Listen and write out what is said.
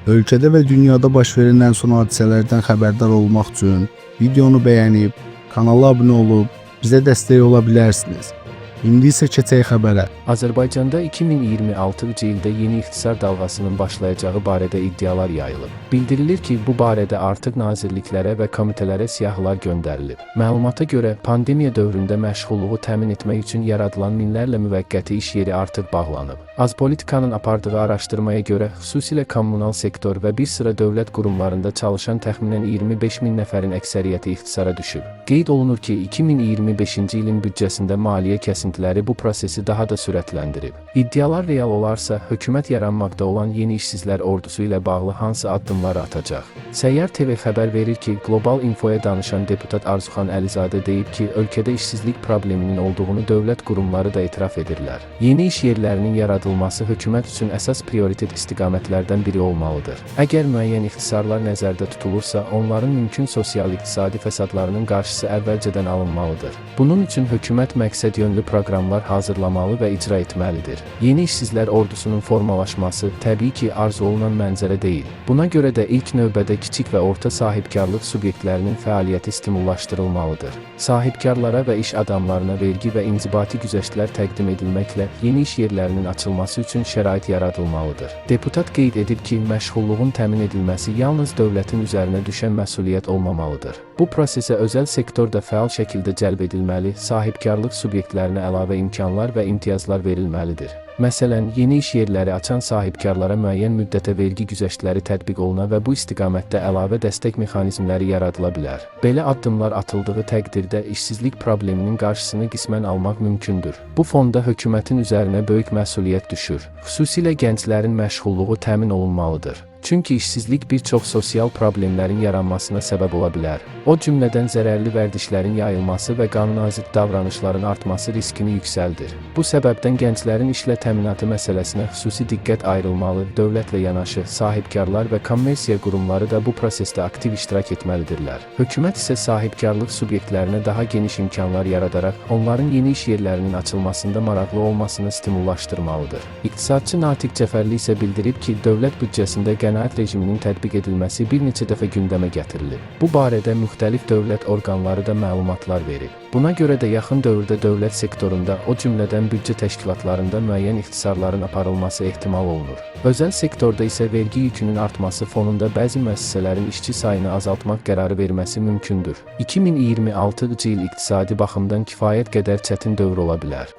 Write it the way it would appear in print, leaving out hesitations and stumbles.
Ölkədə və dünyada baş verən ən son hadisələrdən xəbərdar olmaq üçün videonu bəyənib, kanala abunə olub, bizə dəstək ola bilərsiniz. İndi isə keçək xəbərə. Azərbaycanda 2026-cı ildə yeni ixtisar dalğasının başlayacağı barədə iddialar yayılıb. Bildirilir ki, bu barədə artıq nazirliklərə və komitələrə siyahılar göndərilib. Məlumata görə, pandemiya dövründə məşğulluğu təmin etmək üçün yaradılan minlərlə müvəqqəti iş yeri artıq bağlanıb. Azpolitikanın apardığı araşdırmaya görə, xüsusilə kommunal sektor və bir sıra dövlət qurumlarında çalışan təxminən 25 min nəfərin əksəriyyəti ixtisara düşüb. Qeyd olunur ki, 2025-ci ilin büdcəsində maliyyə kəsintiləri bu prosesi daha da sürətləndirib. İddialar real olarsa, hökumət yaranmaqda olan yeni işsizlər ordusu ilə bağlı hansı addımları atacaq? Səyyar TV xəbər verir ki, Qlobal Infoya danışan deputat Arzuxan Əlizadə deyib ki, ölkədə işsizlik probleminin olduğunu dövlət qurumları da etiraf edirlər. Yeni iş yerlərinin yaradılması hökumət üçün əsas prioritet istiqamətlərdən biri olmalıdır. Əgər müəyyən ixtisarlar nəzərdə tutulursa, onların mümkün sosial-iqtisadi fəsadlarının qarşısı əvvəlcədən alınmalıdır. Bunun üçün hökumət məqsədyönlü proqramlar hazırlamalı və icra etməlidir. Yeni işsizlər ordusunun formalaşması təbii ki, arzu olunan mənzərə deyil. Buna görə də ilk növbədə kiçik və orta sahibkarlıq subyektlərinin fəaliyyəti stimullaşdırılmalıdır. Sahibkarlara və iş adamlarına vergi və inzibati güzəştlər təqdim edilməklə yeni iş yerlərinin açılması üçün şərait yaradılmalıdır. Deputat qeyd edib ki, məşğulluğun təmin edilməsi yalnız dövlətin üzərinə düşən məsuliyyət olmamalıdır. Bu prosesə özəl sektor da fəal şəkildə cəlb edilməli, sahibkarlıq subyektlərinə əlavə imkanlar və imtiyazlar verilməlidir. Məsələn, yeni iş yerləri açan sahibkarlara müəyyən müddətə vergi güzəştləri tətbiq oluna və bu istiqamətdə əlavə dəstək mexanizmləri yaradıla bilər. Belə addımlar atıldığı təqdirdə işsizlik probleminin qarşısını qismən almaq mümkündür. Bu fonda hökumətin üzərinə böyük məsuliyyət düşür. Xüsusilə gənclərin məşğulluğu təmin olunmalıdır. Çünki işsizlik bir çox sosial problemlərin yaranmasına səbəb ola bilər. O cümlədən zərərli vərdişlərin yayılması və qanunazidd davranışların artması riskini yüksəldir. Bu səbəbdən gənclərin işlə təminatı məsələsinə xüsusi diqqət ayrılmalı, dövlətlə yanaşı, sahibkarlar və kommersiya qurumları da bu prosesdə aktiv iştirak etməlidirlər. Hökumət isə sahibkarlıq subyektlərinə daha geniş imkanlar yaradaraq, onların yeni iş yerlərinin açılmasında maraqlı olmasını stimullaşdırmalıdır. İqtisadçı Natiq Cəfərli isə bildirib ki, dövlət büdcəsində qənaət rejiminin tətbiq edilməsi bir neçə dəfə gündəmə gətirilib. Bu barədə müxtəlif dövlət orqanları da məlumatlar verib. Buna görə də yaxın dövrdə dövlət sektorunda, o cümlədən büdcə təşkilatlarında müəyyən ixtisarların aparılması ehtimal olunur. Özəl sektorda isə vergi yükünün artması fonunda bəzi müəssisələrin işçi sayını azaltmaq qərarı verməsi mümkündür. 2026-cı il iqtisadi baxımdan kifayət qədər çətin dövr ola bilər.